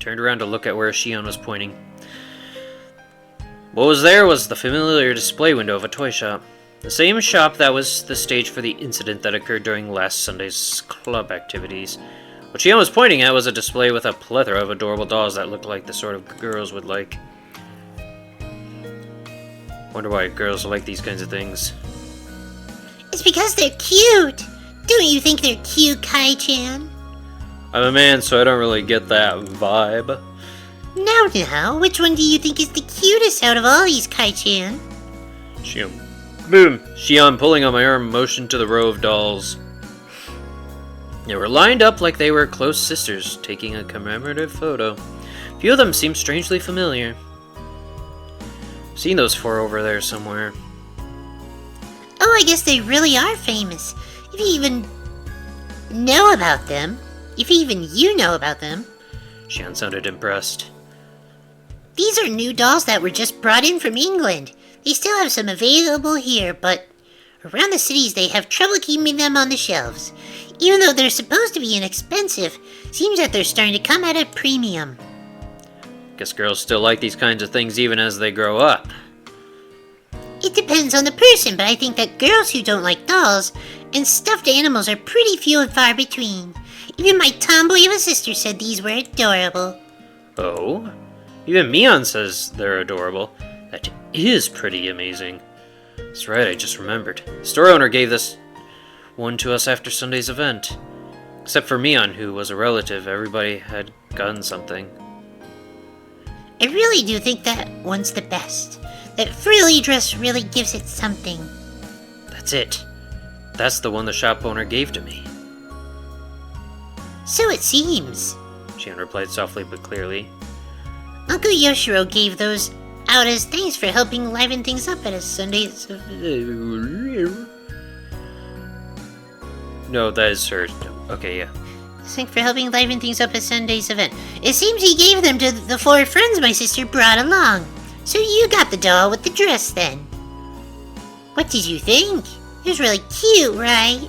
turned around to look at where Shion was pointing. What was there was the familiar display window of a toy shop. The same shop that was the stage for the incident that occurred during last Sunday's club activities. What Shion was pointing at was a display with a plethora of adorable dolls that looked like the sort of girls would like. Wonder why girls like these kinds of things. It's because they're cute! Don't you think they're cute, Kai-chan? I'm a man, so I don't really get that vibe. Now, which one do you think is the cutest out of all these, Kai-chan? Shion. Boom! Shion, pulling on my arm, motioned to the row of dolls. They were lined up like they were close sisters, taking a commemorative photo. A few of them seemed strangely familiar. I've seen those four over there somewhere. Oh, I guess they really are famous. If you even know about them. If even you know about them. Shion sounded impressed. These are new dolls that were just brought in from England. They still have some available here, but around the cities they have trouble keeping them on the shelves. Even though they're supposed to be inexpensive, seems that they're starting to come at a premium. Guess girls still like these kinds of things even as they grow up. It depends on the person, but I think that girls who don't like dolls and stuffed animals are pretty few and far between. Even my tomboy of a sister said these were adorable. Oh? Even Mion says they're adorable. That is pretty amazing. That's right, I just remembered. The store owner gave this one to us after Sunday's event. Except for Mion, who was a relative, everybody had gotten something. I really do think that one's the best. That frilly dress really gives it something. That's it. That's the one the shop owner gave to me. So it seems. Shion replied softly but clearly. Uncle Yoshiro gave those out as thanks for helping liven things up at a Sunday's... No, that is her. Okay, yeah. Thanks for helping liven things up at Sunday's event. It seems he gave them to the four friends my sister brought along. So you got the doll with the dress then. What did you think? It was really cute, right?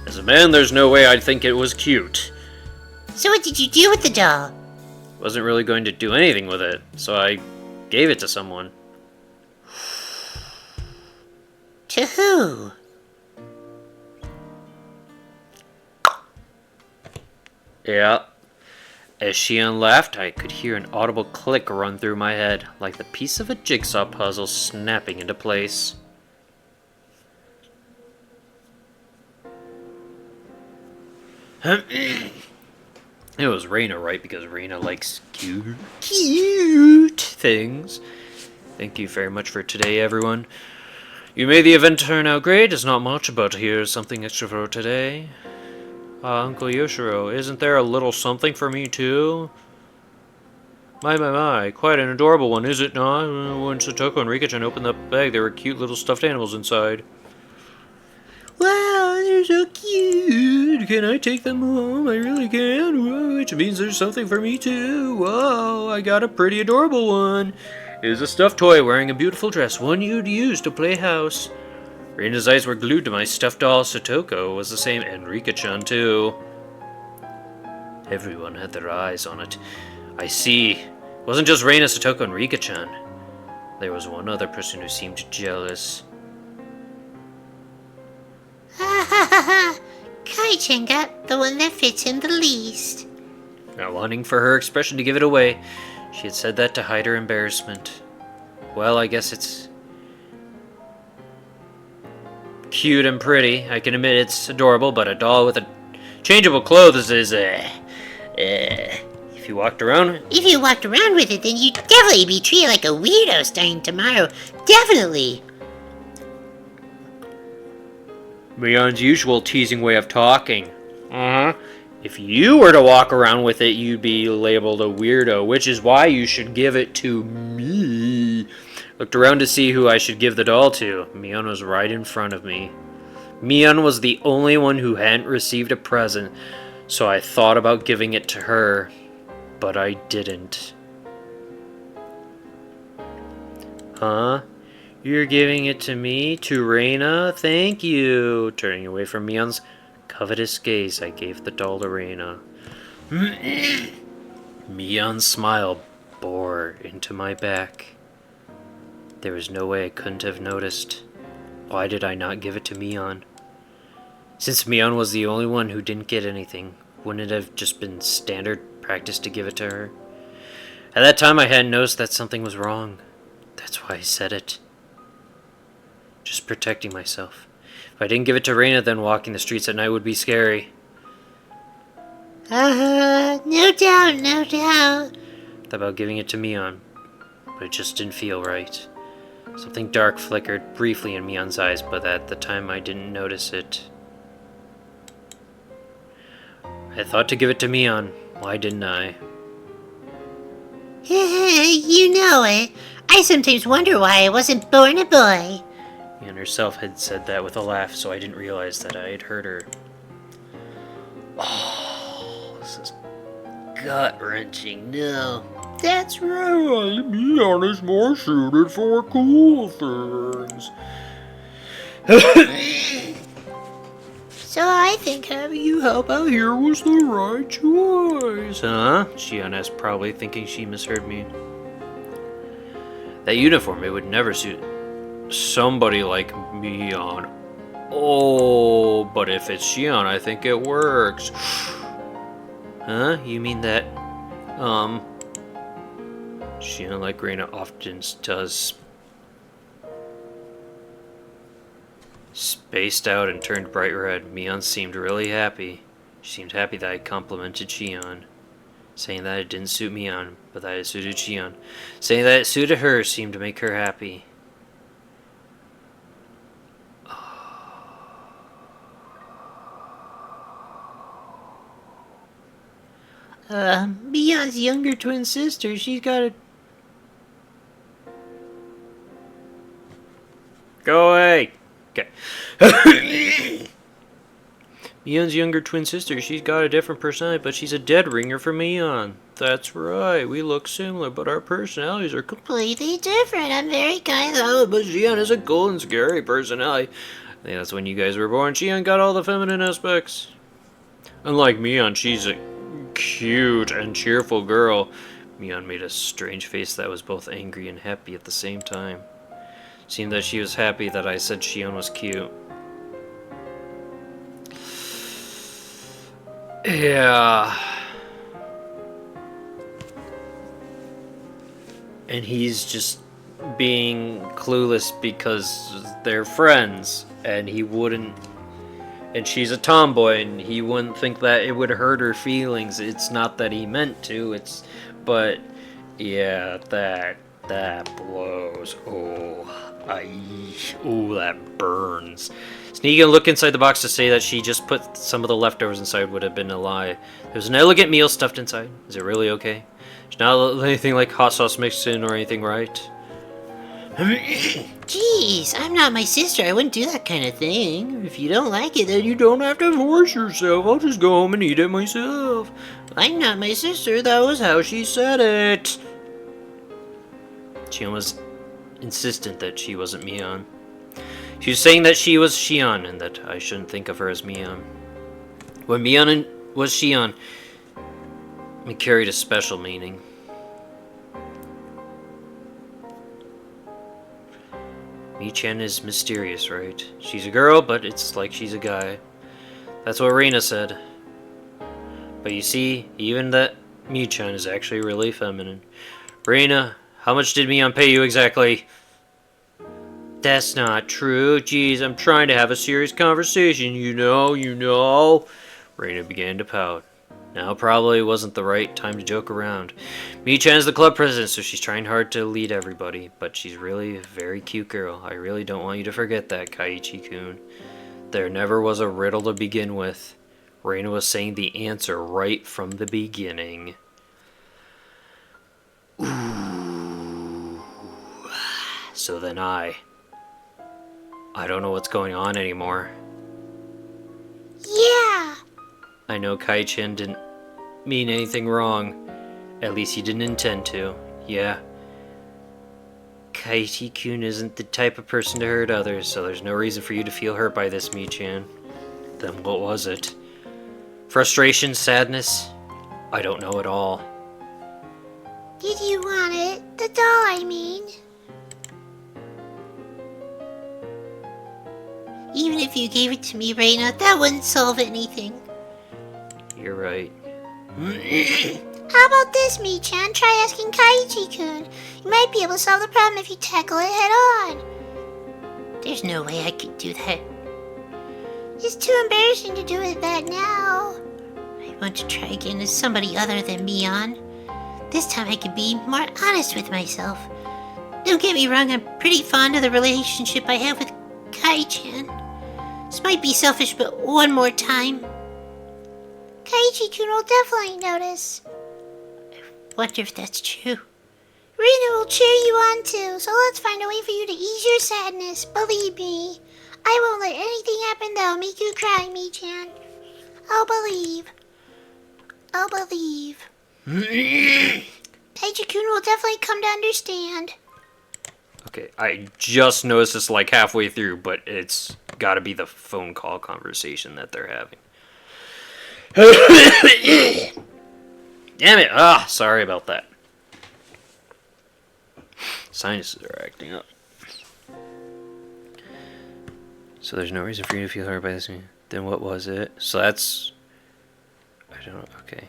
As a man, there's no way I'd think it was cute. So what did you do with the doll? Wasn't really going to do anything with it, so I gave it to someone. To who? Yeah. As Shion laughed, I could hear an audible click run through my head, like the piece of a jigsaw puzzle snapping into place. It was Reina, right? Because Reina likes cute things. Thank you very much for today, everyone. You made the event turn out great. It's not much, but here's something extra for today. Uncle Yoshiro, isn't there a little something for me, too? My, quite an adorable one, is it not? When Satoko and Rika-chan opened the bag, there were cute little stuffed animals inside. Wow, they're so cute! Can I take them home? I really can, whoa, which means there's something for me, too. Whoa, I got a pretty adorable one. It is a stuffed toy wearing a beautiful dress, one you'd use to play house. Reina's eyes were glued to my stuffed doll. Satoko was the same, and Rika-chan too. Everyone had their eyes on it. I see. It wasn't just Reina, Satoko, and Rika-chan. There was one other person who seemed jealous. Ha ha ha ha! Kai-chan got the one that fits him the least. Not wanting for her expression to give it away, she had said that to hide her embarrassment. Well, I guess it's cute and pretty. I can admit it's adorable, but a doll with a changeable clothes is, if you walked around... If you walked around with it, then you'd definitely be treated like a weirdo starting tomorrow. Definitely! Mion's usual teasing way of talking. If you were to walk around with it, you'd be labeled a weirdo, which is why you should give it to me. Looked around to see who I should give the doll to. Mion was right in front of me. Mion was the only one who hadn't received a present, so I thought about giving it to her, but I didn't. Huh? You're giving it to me? To Reina? Thank you. Turning away from Mion's covetous gaze, I gave the doll to Reina. Mion's smile bore into my back. There was no way I couldn't have noticed. Why did I not give it to Mion? Since Mion was the only one who didn't get anything, wouldn't it have just been standard practice to give it to her? At that time I hadn't noticed that something was wrong. That's why I said it. Just protecting myself. If I didn't give it to Reina, then walking the streets at night would be scary. No doubt, no doubt. Thought about giving it to Mion, but it just didn't feel right. Something dark flickered briefly in Mion's eyes, but at the time I didn't notice it. I thought to give it to Mion. Why didn't I? You know it. I sometimes wonder why I wasn't born a boy. Mion herself had said that with a laugh, so I didn't realize that I had hurt her. Oh, this is gut-wrenching. No. That's right, Mion is more suited for cool things. So I think Having you help out here was the right choice. Huh? Shion asked, probably thinking she misheard me. That uniform, it would never suit somebody like Mion. Oh, but if it's Shion, I think it works. Huh? You mean that, Shion, like Reina often does, spaced out and turned bright red. Mion seemed really happy. She seemed happy that I complimented Shion, saying that it didn't suit Mion, but that it suited Shion. Saying that it suited her seemed to make her happy. Mion's younger twin sister, she's got a... Go away! Okay. Mion's younger twin sister, she's got a different personality, but she's a dead ringer for Mion. That's right, we look similar, but our personalities are completely different. I'm very kind Oh, but Shion has a cool and scary personality. I think that's when you guys were born. Shion got all the feminine aspects. Unlike Mion, she's a cute and cheerful girl. Mion made a strange face that was both angry and happy at the same time. Seemed that she was happy that I said Shion was cute. Yeah. And he's just being clueless because they're friends, and he wouldn't... And she's a tomboy, and he wouldn't think that it would hurt her feelings. It's not that he meant to, it's... But, yeah, that blows. Oh, that burns. Sneak and look inside the box to say that she just put some of the leftovers inside would have been a lie. There's an elegant meal stuffed inside. Is it really okay? There's not anything like hot sauce mixed in or anything, right? Jeez, I'm not my sister. I wouldn't do that kind of thing. If you don't like it, then You don't have to force yourself. I'll just go home and eat it myself. I'm not my sister. That was how she said it. Shion was insistent that she wasn't Mion. She was saying that she was Shion and that I shouldn't think of her as Mion. When Mion was Shion, it carried a special meaning. Mi-chan is mysterious, right? She's a girl, but it's like she's a guy. That's what Reina said. But you see, even that Mi-chan is actually really feminine. Reina, how much did Mion pay you exactly? That's not true. Jeez, I'm trying to have a serious conversation, you know. Reina began to pout. Now probably wasn't the right time to joke around. Mi-chan's the club president, so she's trying hard to lead everybody, but she's really a very cute girl. I really don't want you to forget that, Kaiichi-kun. There never was a riddle to begin with. Reina was saying the answer right from the beginning. Ooh. So then I don't know what's going on anymore. Yeah. I know Kai-chan didn't mean anything wrong. At least he didn't intend to. Yeah. Kaiichi-kun isn't the type of person to hurt others, so there's no reason for you to feel hurt by this, Mi-chan. Then what was it? Frustration? Sadness? I don't know at all. Did you want it? The doll, I mean. Even if you gave it to me right now, that wouldn't solve anything. You're right. How about this, Mii-chan? Try asking Kaiichi-kun. You might be able to solve the problem if you tackle it head on. There's no way I could do that. It's too embarrassing to do it that now. I want to try again as somebody other than Mion. This time I can be more honest with myself. Don't get me wrong, I'm pretty fond of the relationship I have with Kai-chan. This might be selfish, but one more time. Kaiichi-kun will definitely notice. I wonder if that's true. Rina will cheer you on too, so let's find a way for you to ease your sadness. Believe me. I won't let anything happen that'll make you cry, Mii-chan. I'll believe. I'll believe. Kaiichi-kun will definitely come to understand. Okay, I just noticed this like halfway through, but it's gotta be the phone call conversation that they're having. Damn it! Sorry about that. Sinuses are acting up. So there's no reason for you to feel hurt by this. Then what was it? So that's... I don't... Okay.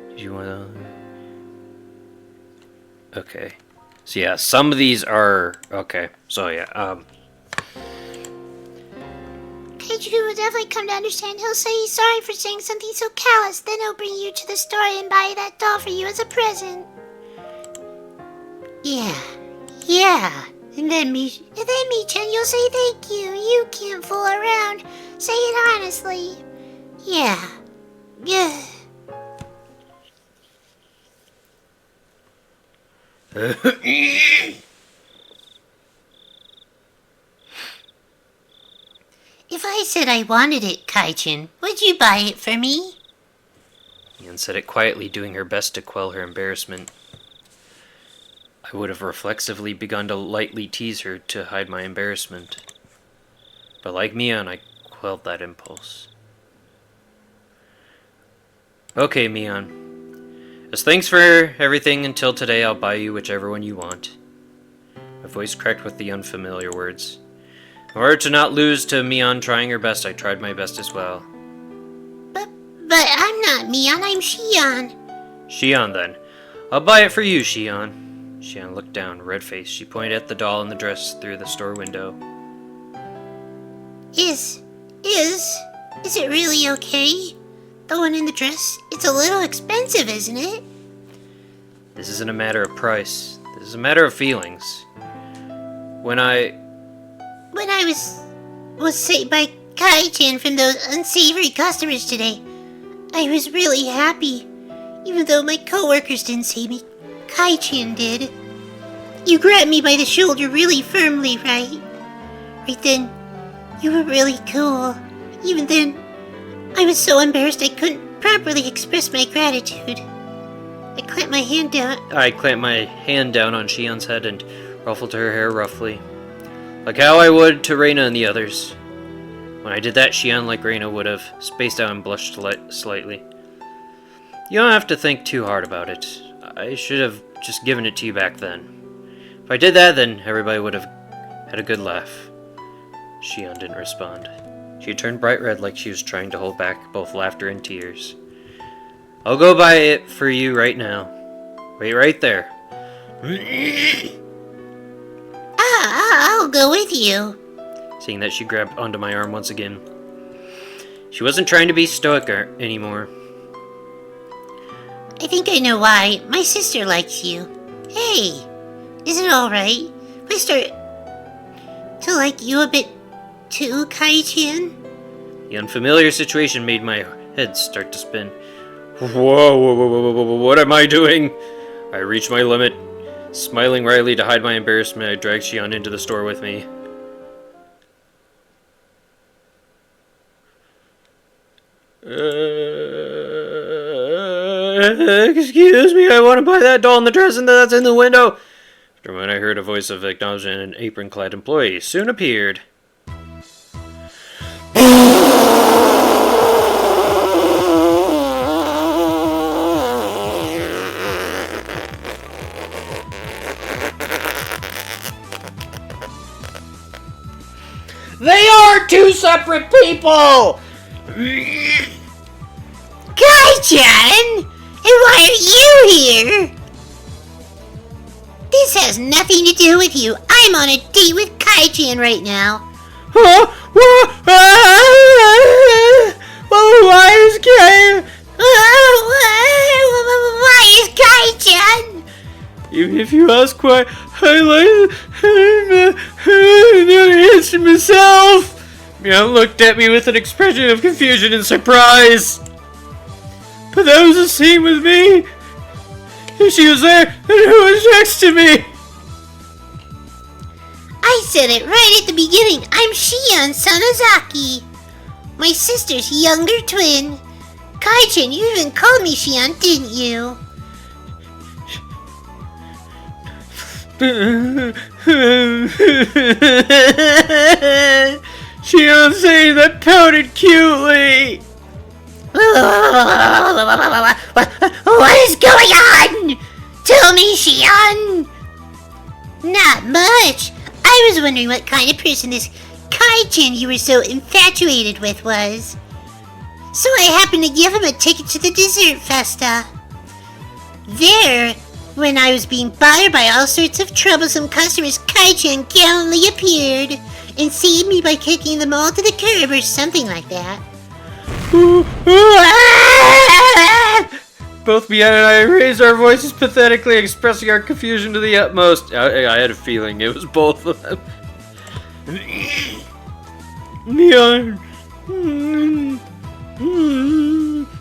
Did you want to... Okay. So yeah, some of these are... Okay. So yeah, Kaiichi-kun will definitely come to understand. He'll say he's sorry for saying something so callous. Then he'll bring you to the store and buy that doll for you as a present. Yeah. And then Mii-chan, you'll say thank you. You can't fool around. Say it honestly. Yeah. If I said I wanted it, Kai-chan, would you buy it for me? Ian said it quietly, doing her best to quell her embarrassment. I would have reflexively begun to lightly tease her to hide my embarrassment. But like Mion, I quelled that impulse. Okay, Mion. As thanks for everything until today, I'll buy you whichever one you want. My voice cracked with the unfamiliar words. In order to not lose to Mion trying her best, I tried my best as well. But I'm not Mion, I'm Shion. Shion, then. I'll buy it for you, Shion. Shion looked down, red-faced. She pointed at the doll in the dress through the store window. Is it really okay? The one in the dress? It's a little expensive, isn't it? This isn't a matter of price. This is a matter of feelings. When I was saved by Kai-chan from those unsavory customers today, I was really happy. Even though my coworkers didn't save me, Kai-chan did. You grabbed me by the shoulder really firmly, right? Right then, you were really cool. Even then, I was so embarrassed I couldn't properly express my gratitude. I clamped my hand down on Shion's head and ruffled her hair roughly, like how I would to Reina and the others. When I did that, Shion, like Reina, would have spaced out and blushed slightly. You don't have to think too hard about it. I should have just given it to you back then. If I did that, then everybody would have had a good laugh. Shion didn't respond. She had turned bright red like she was trying to hold back both laughter and tears. I'll go buy it for you right now. Wait right there. I'll go with you. Seeing that, she grabbed onto my arm once again. She wasn't trying to be stoic anymore. I think I know why. My sister likes you. Hey, is it alright if I start to like you a bit too, Kai-chan? The unfamiliar situation made my head start to spin. Whoa, what am I doing? I reached my limit. Smiling wryly to hide my embarrassment, I dragged Shion into the store with me. Excuse me, I want to buy that doll in the dress and that's in the window. After a moment, I heard a voice of acknowledgement and an apron-clad employee soon appeared. separate people! Kai-chan! And why are you here? This has nothing to do with you. I'm on a date with Kai-chan right now. Huh? Well, why is Kai? Why is Kai-chan? Even if you ask why, I like to answer myself. Mia looked at me with an expression of confusion and surprise. But that was the same with me. She was there, and who was next to me? I said it right at the beginning. I'm Shion Sanozaki, my sister's younger twin. Kai-chan, you even called me Shion, didn't you? Shion saying that pouted cutely. What is going on? Tell me, Shion. Not much. I was wondering what kind of person this Kai-chan you were so infatuated with was. So I happened to give him a ticket to the dessert festa. There, when I was being bothered by all sorts of troublesome customers, Kai-chan gallantly appeared and saved me by kicking them all to the curb or something like that. Both Mia and I raised our voices pathetically, expressing our confusion to the utmost. I had a feeling it was both of them. Mia.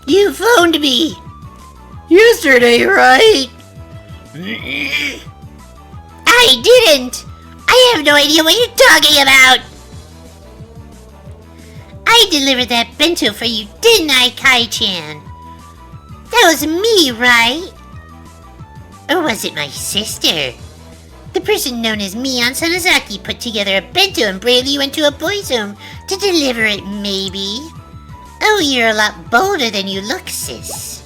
You phoned me. Yesterday, right? I didn't. I have no idea what you're talking about. I delivered that bento for you, didn't I, Kai-chan? That was me, right? Or was it my sister? The person known as Mion Sanozaki put together a bento and bravely went to a boy's home to deliver it, maybe. Oh, you're a lot bolder than you look, sis.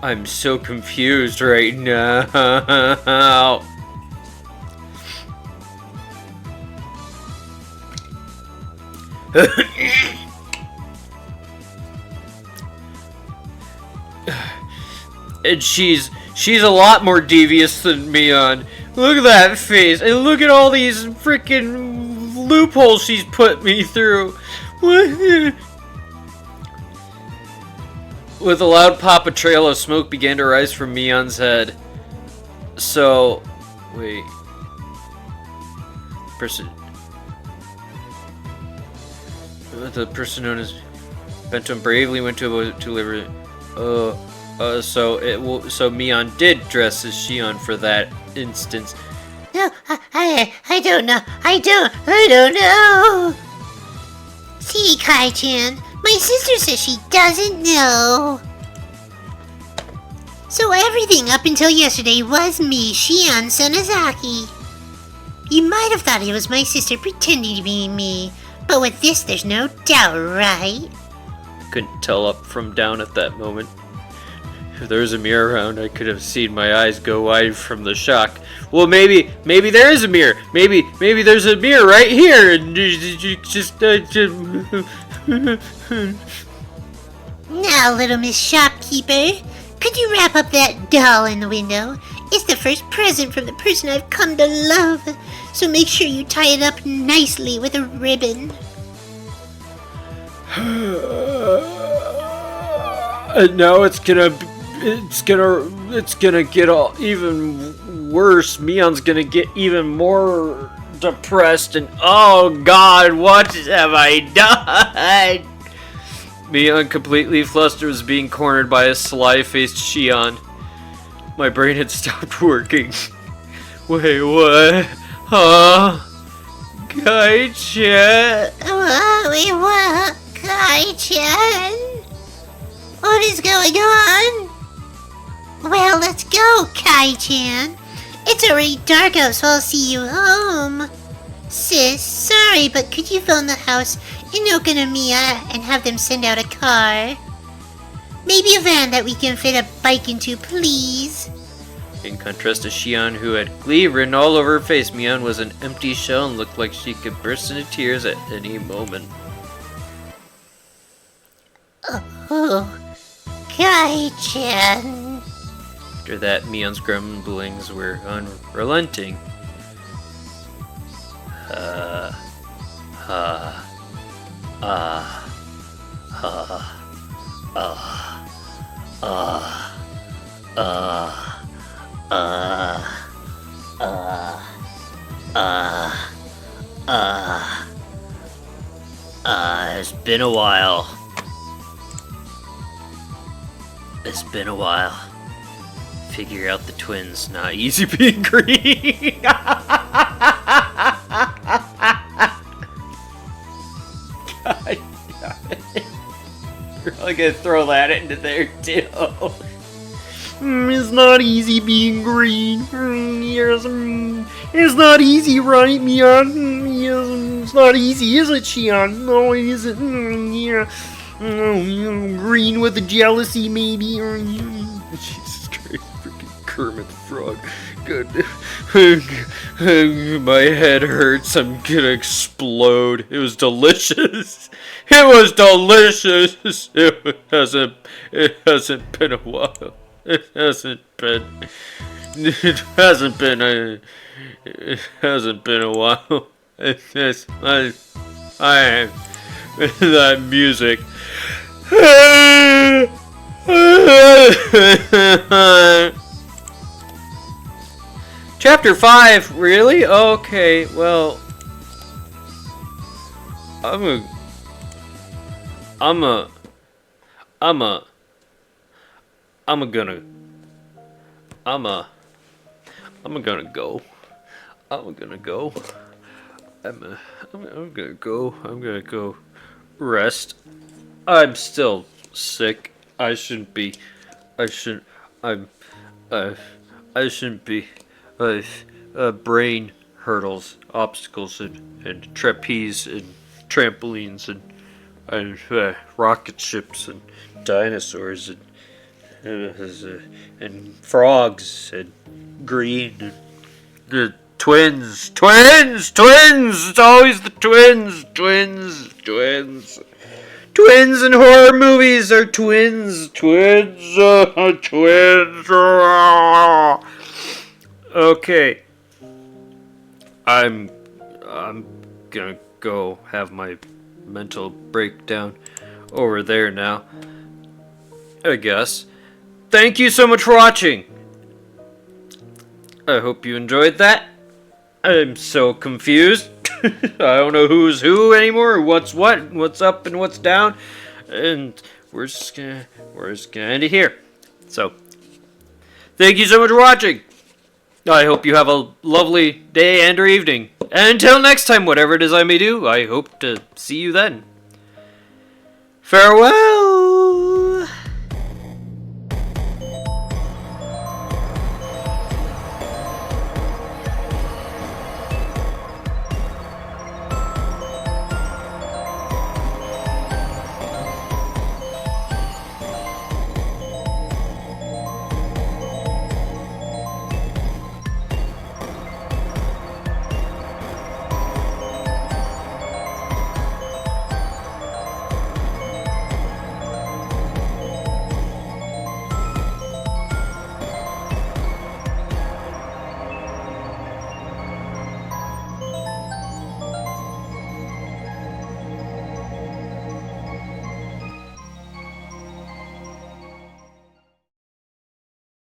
I'm so confused right now. And she's a lot more devious than Mion. Look at that face, and look at all these freaking loopholes she's put me through. With a loud pop, a trail of smoke began to rise from Mion's head. So, wait. The person known as Benton bravely went to deliver it. So Mion did dress as Shion for that instance. No, I don't know. I don't know. See, Kai-chan, my sister says she doesn't know. So everything up until yesterday was me, Shion Sanozaki. You might have thought it was my sister pretending to be me, but with this there's no doubt, right? Couldn't tell up from down at that moment. If there was a mirror around, I could have seen my eyes go wide from the shock. Well, maybe there is a mirror. Maybe there's a mirror right here. And Now, little Miss Shopkeeper, could you wrap up that doll in the window? It's the first present from the person I've come to love, so make sure you tie it up nicely with a ribbon. And now it's gonna get all even worse. Mion's gonna get even more depressed, and oh God, what have I done? Mion, completely flustered, was being cornered by a sly-faced Shion. My brain had stopped working. Wait, what? Huh? Kai-chan? Wait, what? Kai-chan? What is going on? Well, let's go, Kai-chan. It's already dark out, so I'll see you home. Sis, sorry, but could you phone the house in Okonomiya and have them send out a car. Maybe a van that we can fit a bike into, please. In contrast to Shion, who had glee written all over her face, Mion was an empty shell and looked like she could burst into tears at any moment. Oh, Kai-chan. After that, Mion's grumblings were unrelenting. It's been a while. It's been a while. Figure out the twins. Not easy being green. God. Really gonna throw that into there too. It's not easy being green. Yes, it's not easy, right, Mion? Yes, it's not easy, is it, Shion? No, it isn't. Yeah. Green with the jealousy, maybe. Jesus Christ, freaking Kermit the Frog. Good. My head hurts. I'm gonna explode. It was delicious. It was delicious. It hasn't been a while. It hasn't been a while. I that music. Chapter 5, really? Okay, well, I'm gonna go rest. I'm still sick. I shouldn't be. Brain hurdles, obstacles, and trapeze, and trampolines, and rocket ships, and dinosaurs, and frogs, and green, and twins. It's always the twins. Twins in horror movies are twins. Twins. Okay. I'm gonna go have my mental breakdown over there now, I guess. Thank you so much for watching. I hope you enjoyed that. I'm so confused. I don't know who's who anymore, what's what, what's up and what's down, and we're just gonna end it here. So, thank you so much for watching. I hope you have a lovely day and or evening. And until next time, whatever it is I may do, I hope to see you then. Farewell!